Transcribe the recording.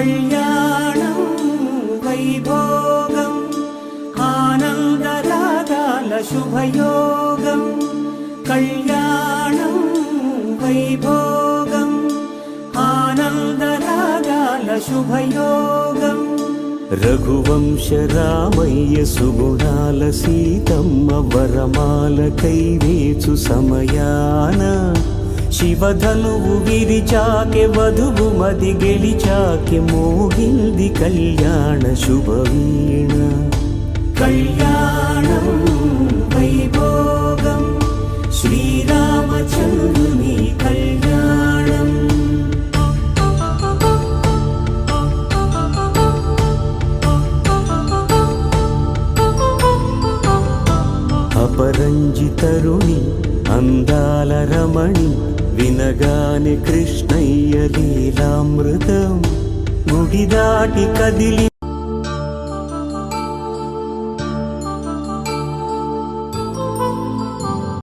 కళ్యాణం వైభోగం ఆనందరాగాల శుభయోగం కళ్యాణం వైభోగం ఆనందరాగాల శుభయోగం రఘువంశ రామయ్య సుగుణాల సీతమ్మ వరమాల కైవేచు సమయాన శివధనువు విరిచాకె వధువు మది గెలిచాకె మోగింది కళ్యాణ శుభవీణ కళ్యాణం వైభోగం శ్రీరామచంద్రుని కళ్యాణం అపరంజితరుణి అందాల రమణి వినగానే కృష్ణయ్య లీలామృతం గుడి దాటి కదిలి